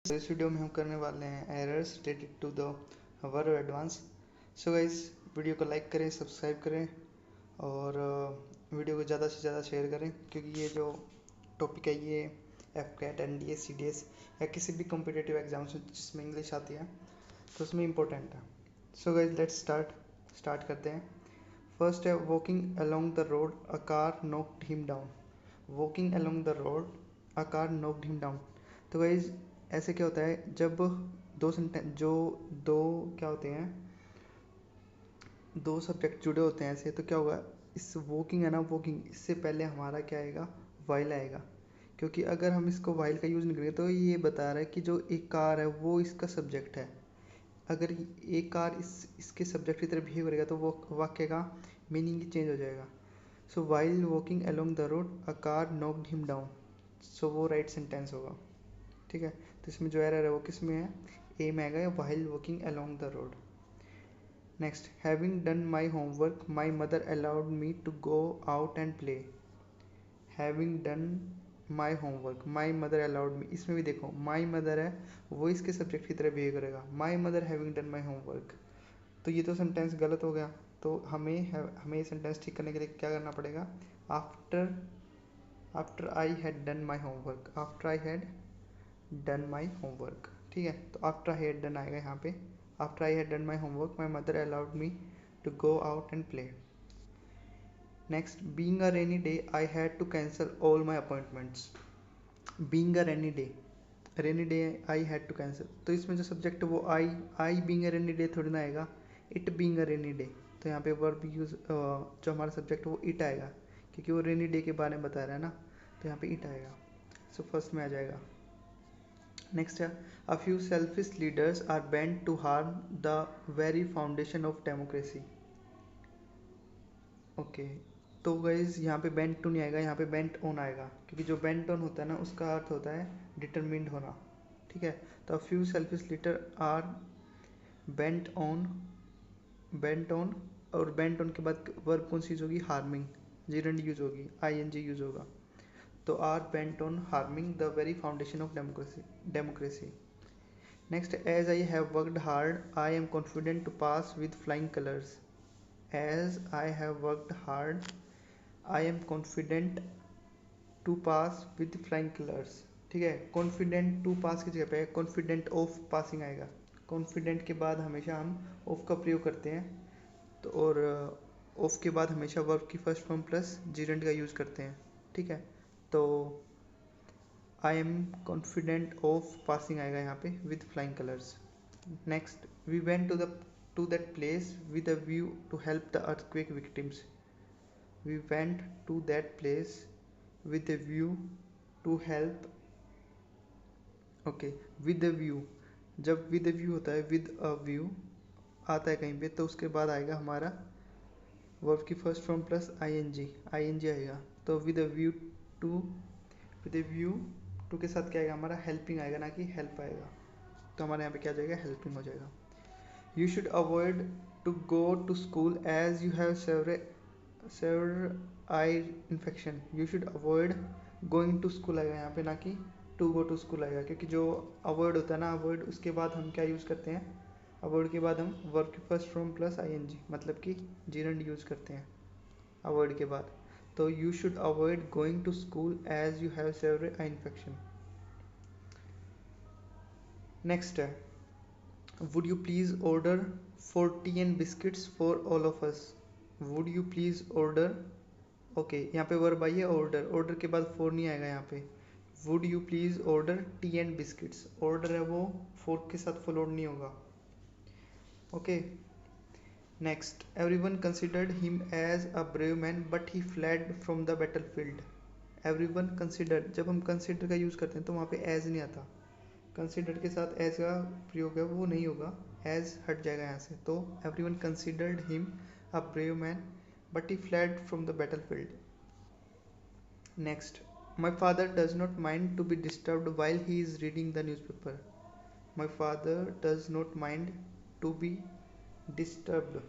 इस वीडियो में हम करने वाले हैं errors related to the verb advance. So guys, video को लाइक करें, सब्सक्राइब करें और वीडियो को ज़्यादा से ज़्यादा शेयर करें, क्योंकि ये जो टॉपिक है ये एफकेट, एनडीए, सीडीएस या किसी भी कॉम्पिटिटिव एग्जाम से जिसमें इंग्लिश आती है तो उसमें इम्पोर्टेंट है। सो गाइस, लेट्स स्टार्ट करते हैं। फर्स्ट है walking along the road a car knocked him down. Walking along the road a car knocked him down. तो गाइस, ऐसे क्या होता है जब दो क्या होते हैं, दो सब्जेक्ट जुड़े होते हैं ऐसे, तो क्या होगा, इस वॉकिंग है ना, वॉकिंग इससे पहले हमारा क्या आएगा, वाइल आएगा। क्योंकि अगर हम इसको वाइल का यूज़ नहीं करेंगे तो ये बता रहा है कि जो एक कार है वो इसका सब्जेक्ट है। अगर एक कार इसके सब्जेक्ट की तरह बिहेव करेगा तो वो वाक्य का मीनिंग ही चेंज हो जाएगा। So while walking along the road a car knocked him down, so वो राइट सेंटेंस होगा। ठीक है, तो इसमें जो एरर है वो किस में है, ए में आएगा, while walking along the road. Next, having done my homework my mother allowed me to go out and play. Having done my homework my mother allowed me, इसमें भी देखो माई मदर है, वो इसके सब्जेक्ट की तरह बिहेव करेगा। My mother having done my homework, तो ये तो सेंटेंस गलत हो गया। तो हमें ये सेंटेंस ठीक करने के लिए क्या करना पड़ेगा, after after I had done my homework, after I had done my homework. ठीक है, तो आफ्टर आई हैड डन आएगा यहाँ पे। After I had done my homework my mother allowed me to go out and play. Next, being a rainy day I had to cancel all my appointments. Being a rainy day I had to cancel, तो इसमें जो subject है वो I being a rainy day थोड़ी ना आएगा, it being a rainy day. तो यहाँ पे वर्ब यूज जो हमारा सब्जेक्ट है वो इट आएगा, क्योंकि वो रेनी डे के बारे में बता रहा है ना, तो यहाँ पे इट आएगा। सो फर्स्ट में आ जाएगा। नेक्स्ट है, a few selfish leaders are bent to harm the very foundation of democracy. Okay, तो गाइज यहाँ पे बेंट टू नहीं आएगा, यहाँ पे बेंट ऑन आएगा, क्योंकि जो बेंट ऑन होता है ना उसका अर्थ होता है डिटरमिन्ड होना। ठीक है, तो a few selfish leader are bent on, bent on, और बेंट ऑन के बाद वर्ब कौन सी यूज होगी, हार्मिंग, जीरेंड यूज होगी, आईएनजी यूज होगा। तो are bent on harming the very foundation of democracy. Next, as I have worked hard, I am confident to pass with flying colors. As I have worked hard, I am confident to pass with flying colors. ठीक है, confident to पास की जगह पे confident of passing आएगा। Confident के बाद हमेशा हम ऑफ का प्रयोग करते हैं, तो और ऑफ के बाद हमेशा वर्ब की फर्स्ट फॉर्म प्लस जीरेंट का यूज़ करते हैं। ठीक है, तो I am confident of passing आएगा यहाँ पे with flying colours. Next, we went to that place with a view to help the earthquake victims. We went to that place with a view to help. Okay, with a view, जब with a view होता है, with a view आता है कहीं पे, तो उसके बाद आएगा हमारा वर्ब की फर्स्ट फॉर्म प्लस आईएनजी आएगा। तो with a view to, with a view to के साथ क्या आएगा हमारा, हेल्पिंग आएगा, ना कि हेल्प आएगा। तो हमारे यहाँ पे क्या आ जाएगा, हेल्पिंग हो जाएगा। You should avoid to go to school as you have severe eye infection. You should avoid going to school आएगा यहाँ पे, ना कि टू गो टू स्कूल आएगा, क्योंकि जो अवॉइड होता है ना, अवॉइड उसके बाद हम क्या यूज़ करते हैं, अवॉइड के बाद हम वर्ब की फर्स्ट फॉर्म प्लस आईएनजी मतलब कि जीरेंड यूज़ करते हैं अवॉइड के बाद। तो you should avoid going to school as you have severe eye infection. Next है, would you please order 40 and biscuits for all of us. Would you please order, okay, यहाँ पे वर्ब आई है order, order के बाद four नहीं आएगा यहाँ पे। Would you please order tea and biscuits, order है वो फोर के साथ फॉलोड नहीं होगा। Okay, next, every one considered him as a brave man but he fled from the battlefield. Every one considered, जब हम कंसिडर का use करते हैं तो वहाँ पे एज नहीं आता, कंसिडर के साथ एज का प्रयोग है वो नहीं होगा, एज हट जाएगा यहाँ से। तो everyone considered him a brave man but he fled from the battlefield. Next, my father does not mind to be disturbed while he is reading the newspaper. My father does not mind to be disturbed.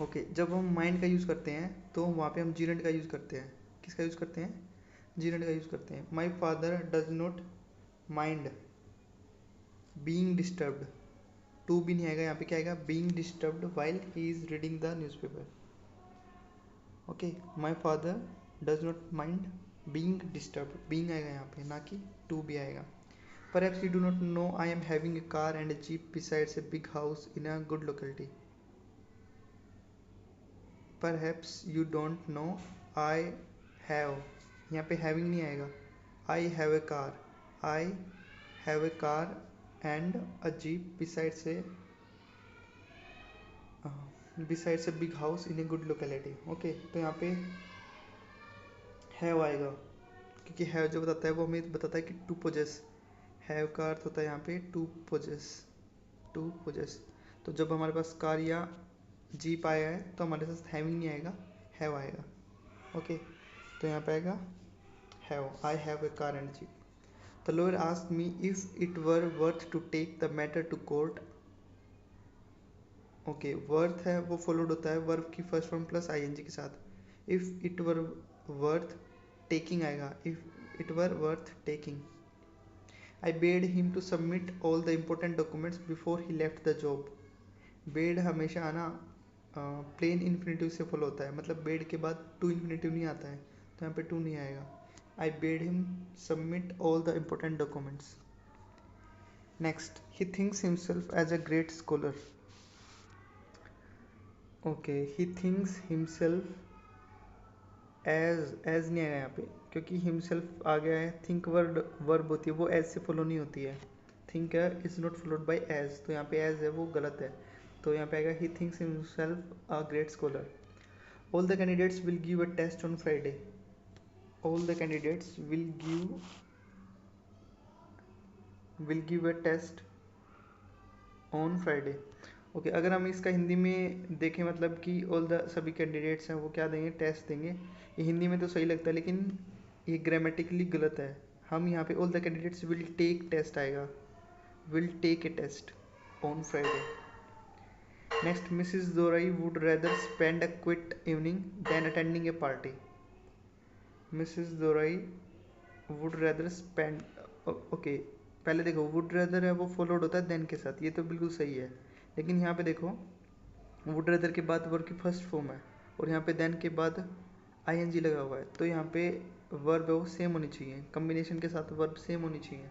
Okay, जब हम mind का use करते हैं तो वहाँ पे हम जीरेंट का यूज़ करते हैं। किसका यूज़ करते हैं, जीरेंट का यूज़ करते हैं। My father does not mind, being disturbed, to भी नहीं आएगा, यहाँ पे क्या आएगा, being disturbed while he is reading the newspaper. Okay, my father does not mind being disturbed, being आएगा यहाँ पे, ना कि टू भी आएगा। Perhaps you do not know I am having a car and a jeep besides a big house in a good locality. Perhaps you don't know I have, यहाँ पे having नहीं आएगा, I have a car, I have a car and a jeep besides a big house in a good locality. Okay, तो यहाँ पे have आएगा, क्योंकि have जो बताता है वो हमें बताता है कि to possess, have का अर्थ होता है यहाँ पे to possess, टू पोजेस। तो जब हमारे पास कार या जीप आया है तो हमारे पास हैविंग नहीं आएगा, हैव आएगा। ओके, तो यहाँ पे आएगा have, I have a car and jeep. The lawyer asked me if it were worth to take the matter to court. Okay, worth है वो फॉलोड होता है वर्ब की फर्स्ट फॉर्म प्लस आईएनजी के साथ। If it were worth taking आएगा, if it were worth taking. I bade him to submit all the important documents before he left the job. Bade हमेशा आना plane infinitive से follow होता है, मतलब bed के बाद टू इन्फिनेटिव नहीं आता है, तो यहाँ पे टू नहीं आएगा। I bade him submit all the important documents. Next, he thinks himself as a great scholar. Okay, he thinks himself as नहीं आएगा यहाँ पे, क्योंकि हिमसेल्फ आ गया है। थिंक वर्ब होती है वो एज से फॉलो नहीं होती है, think is not followed by as, तो यहाँ पे एज है वो गलत है, तो यहाँ पे आएगा he thinks himself a great scholar. All the candidates will give a test on Friday. All the candidates will give a test on Friday. Okay, अगर हम इसका हिंदी में देखें, मतलब कि ऑल द सभी कैंडिडेट्स हैं वो क्या देंगे, टेस्ट देंगे। ये हिंदी में तो सही लगता है लेकिन ये ग्रामेटिकली गलत है। हम यहाँ पे all the candidates will take test आएगा, will take a test on Friday. Next, Mrs Dorai would rather spend a quiet evening than attending a party. Mrs Dorai would rather spend, okay, पहले देखो वुड रेदर है वो followed होता है then के साथ, ये तो बिल्कुल सही है, लेकिन यहाँ पे देखो वुड रेदर के बाद वर्ब की फर्स्ट फॉर्म है और यहाँ पे देन के बाद आईएनजी लगा हुआ है, तो यहाँ पे वर्ब है वो सेम होनी चाहिए, कम्बिनेशन के साथ वर्ब सेम होनी चाहिए।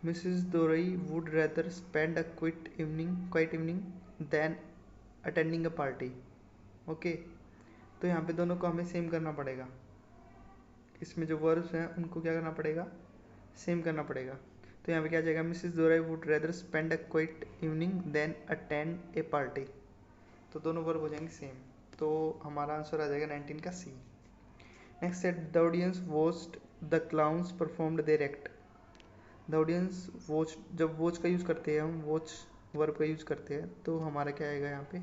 Mrs Dorai would rather spend a quiet evening than attending a party. Okay, तो यहाँ पे दोनों को हमें सेम करना पड़ेगा, इसमें जो वर्ब्स हैं उनको क्या करना पड़ेगा, सेम करना पड़ेगा। तो यहाँ पे क्या जाएगा, Mrs Dorai would rather spend a quiet evening than attend a party, तो दोनों वर्ब हो जाएंगे सेम, तो हमारा आंसर आ जाएगा 19 का सी। नेक्स्ट है the audience watched the clowns performed their act. The audience watch, जब वॉच का यूज़ करते हैं हम, वॉच वर्ब का यूज़ करते हैं, तो हमारा क्या आएगा यहाँ पे,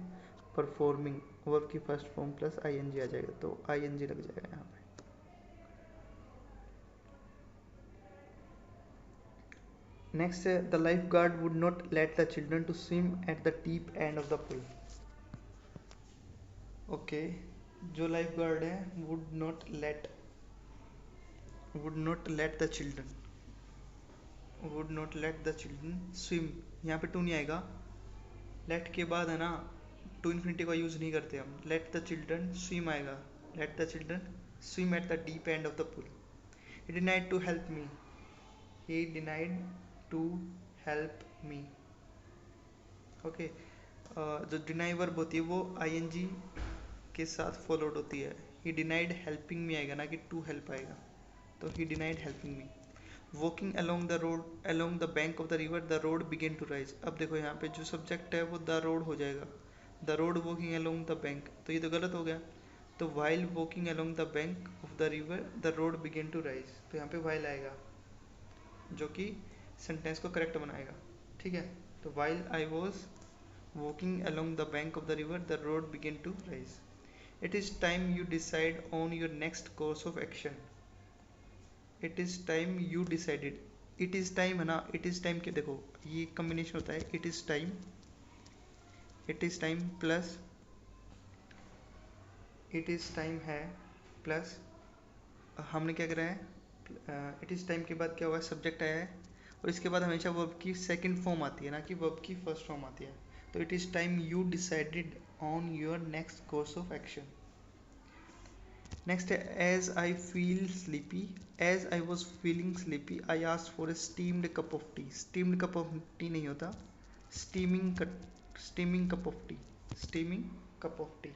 परफॉर्मिंग, वर्ब की फर्स्ट फॉर्म प्लस आईएनजी आ जाएगा, तो आईएनजी लग जाएगा यहाँ पे। नेक्स्ट है the lifeguard would not let the children to swim at the deep end of the pool. Okay, जो लाइफ गार्ड है would not let the children swim, यहाँ पे टू नहीं आएगा, लेट के बाद है ना टू इन्फिनिटी का यूज़ नहीं करते हम, लेट द चिल्ड्रन स्विम आएगा, let the children swim at the deep end of the pool. He denied to help me, he denied to help me. Okay, जो डिनाई वर्ब होती है वो ING के साथ फॉलोड होती है, ही डिनाइड हेल्पिंग मी आएगा, ना कि टू हेल्प आएगा, तो he denied helping me. Walking along the road, along the bank of the river the road began to rise. अब देखो यहाँ पे जो सब्जेक्ट है वो द रोड हो जाएगा, the road walking along the bank, तो ये तो गलत हो गया, तो while walking along the bank of the river the road began to rise, तो यहाँ पे वाइल आएगा जो कि सेंटेंस को करेक्ट बनाएगा, ठीक है। तो while I was walking along the bank of the river the road began to rise. It is time you decide on your next course of action. It is time you decided, it is time है ना, it is time के देखो ये combination होता है, it is time plus it is time है plus हमने क्या करा है, इट इज़ टाइम के बाद क्या हुआ है, सब्जेक्ट आया है, और इसके बाद हमेशा वर्ब की सेकंड फॉर्म आती है, ना कि वर्ब की फर्स्ट फॉर्म आती है। तो it is time you decided on your next course of action. Next है as I feel sleepy, as I was feeling sleepy I asked for a steamed cup of tea. Steamed cup of tea नहीं होता, steaming cup of tea, steaming cup of tea,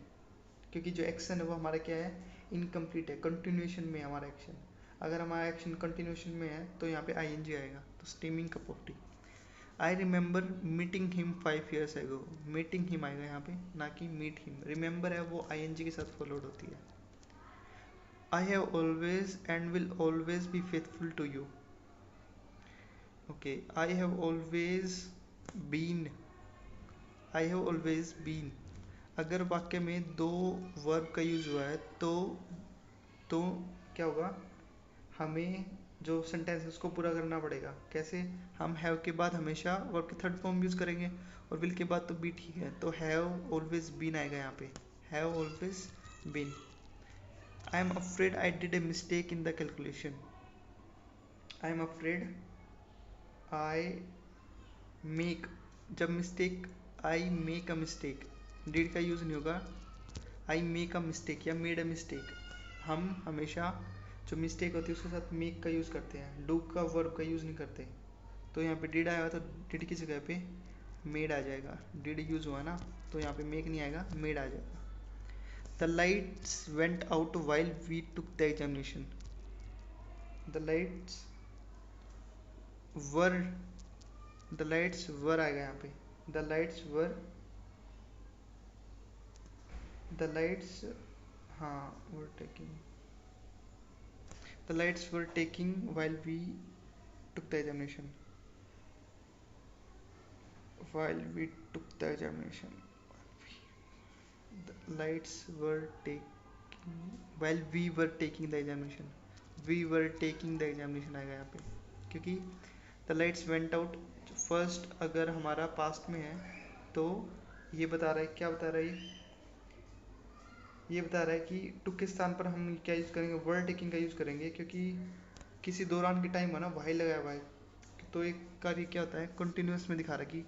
क्योंकि जो action है वो हमारा क्या है, इनकम्प्लीट है, कंटिन्यूएशन में है हमारा एक्शन। अगर हमारा एक्शन कंटिन्यूएशन में है तो यहाँ पे आई एन जी आएगा, तो steaming cup of T. I remember meeting him 5 years ago, meeting him आएगा यहाँ पे, ना कि मीट हिम। रिमेंबर है वो आई एन जी के साथ फॉलोड होती है। I have always and will always be faithful to you. Okay, I have always been, I have always been. अगर वाक्य में दो वर्ब का यूज हुआ है तो क्या होगा, हमें जो सेंटेंस है उसको पूरा करना पड़ेगा। कैसे, हम हैव के बाद हमेशा वर्ब की थर्ड फॉर्म यूज करेंगे, और विल के बाद तो बी ठीक है, तो हैव ऑलवेज बीन आएगा यहाँ पे, have always been. I am afraid I did a mistake in the calculation, I am afraid I make, जब mistake, I make a mistake, did का यूज नहीं होगा, आई मेक अ मिस्टेक या made a mistake. हम हमेशा जो mistake होती है उसके साथ मेक का यूज करते हैं, डू का वर्ब का यूज नहीं करते। तो यहाँ पे डिड आया तो डिड की जगह पे मेड आ जाएगा, डिड यूज हुआ ना, तो यहाँ पे मेक नहीं आएगा, मेड आ जाएगा। The lights went out while we took the examination, the lights were, the lights were आएगा यहाँ पे, the lights were, the lights, हाँ were taking, the lights were taking while we took the examination, while we took the examination, the lights were taking while we were taking the examination, we were taking the examination आएगा यहाँ पे, क्योंकि the lights went out first अगर हमारा past में है तो ये बता रहा है, क्या बता रहा है, ये बता रहा है कि टू के स्थान पर हम क्या यूज करेंगे, वर टेकिंग का यूज करेंगे, क्योंकि किसी दौरान के टाइम है ना, वाई लगाया हुआ है, तो एक कार्य क्या होता है, कंटिन्यूस में दिखा रहा है कि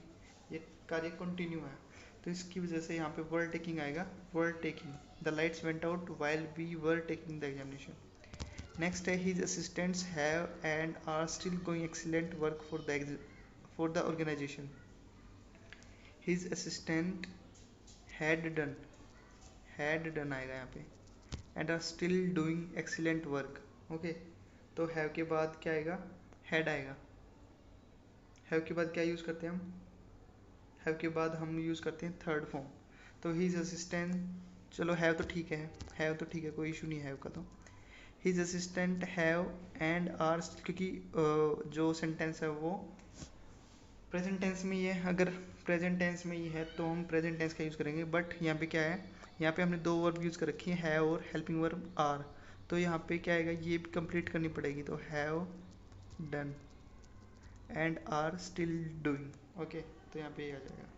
ये कार्य कंटिन्यू है, तो इसकी वजह से यहाँ पे वर्ड टेकिंग आएगा, word taking. The lights went out while we were taking the examination. Next है his assistants have and are still going excellent work for the organisation. His assistant had done आएगा यहाँ पे, and are still doing excellent work. Okay, तो have के बाद क्या आएगा, had आएगा। हैव के बाद क्या यूज करते हैं हम, हैव के बाद हम यूज करते हैं थर्ड फॉर्म, तो हिज असिस्टेंट, चलो हैव तो ठीक है, हैव तो ठीक है, कोई इशू नहीं है हैव का। तो his assistant have and are, क्योंकि जो सेंटेंस है वो प्रेजेंट टेंस में ही है, अगर प्रेजेंट टेंस में ही है तो हम प्रेजेंट टेंस का यूज करेंगे, बट यहाँ पे क्या है, यहाँ पे हमने दो वर्ब यूज कर रखी है, हैव और हेल्पिंग वर्ब आर, तो यहाँ पे क्या आएगा, ये भी कंप्लीट करनी पड़ेगी, तो have done and are still doing. Okay, तो यहाँ पे ये आ जाएगा।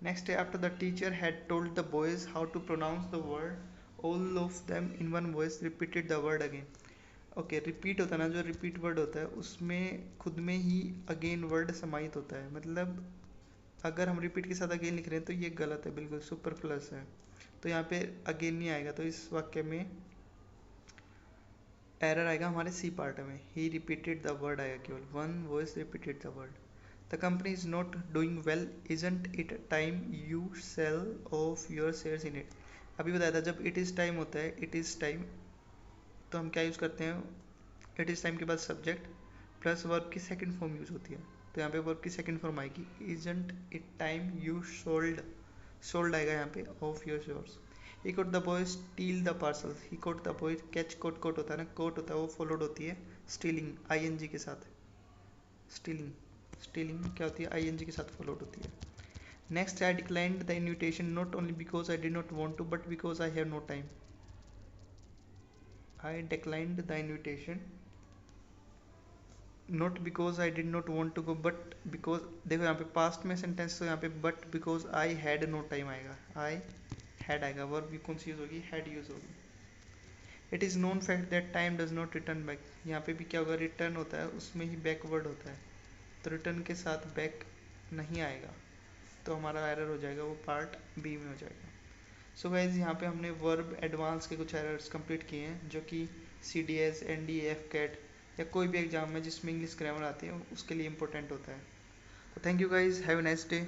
नेक्स्ट है after the teacher had told the boys how to pronounce the word, all of them in one voice repeated the word again. Okay, repeat होता है ना, जो रिपीट वर्ड होता है उसमें खुद में ही अगेन वर्ड समाहित होता है, मतलब अगर हम रिपीट के साथ अगेन लिख रहे हैं तो ये गलत है, बिल्कुल सुपर प्लस है, तो यहाँ पे अगेन नहीं आएगा, तो इस वाक्य में एरर आएगा हमारे सी पार्ट में, ही रिपीटेड द वर्ड आएगा, केवल one voice repeated the word. The company is not doing well, isn't it time you sell off your shares in it. अभी बताया था जब इट इज़ टाइम होता है, इट इज़ टाइम, तो हम क्या यूज़ करते हैं, इट इज़ टाइम के बाद सब्जेक्ट प्लस वर्ब की सेकंड फॉर्म यूज होती है, तो यहाँ पे वर्ब की सेकंड फॉर्म आएगी, isn't it time you sold, sold आएगा यहाँ पे off your shares. He caught the boy steal the parcel, he caught the boy, catch caught caught होता है ना, कोट होता है वो फॉलोड होती है स्टीलिंग आईएनजी के साथ, स्टीलिंग, स्टीलिंग क्या होती है, आईएनजी के साथ फॉलोड होती है। Next, I declined the invitation not only because I did not want to but because I have no time. I declined the invitation not because I did not want to go but because, देखो यहाँ पे past में sentence, तो यहाँ पे but because I had no time आएगा, I had आएगा, verb भी कौन सी यूज होगी, हैड यूज होगी। It is known fact that time does not return back. यहाँ पे भी क्या होगा, रिटर्न होता है उसमें ही बैकवर्ड होता है, तो रिटर्न के साथ बैक नहीं आएगा, तो हमारा एरर हो जाएगा, वो पार्ट बी में हो जाएगा। सो गाइज यहाँ पे हमने वर्ब एडवांस के कुछ एरर्स कंप्लीट किए हैं, जो कि C D S N D F CAT या कोई भी एग्जाम में जिसमें इंग्लिश ग्रामर आती है उसके लिए इंपॉर्टेंट होता है। तो thank you guys, have a nice day.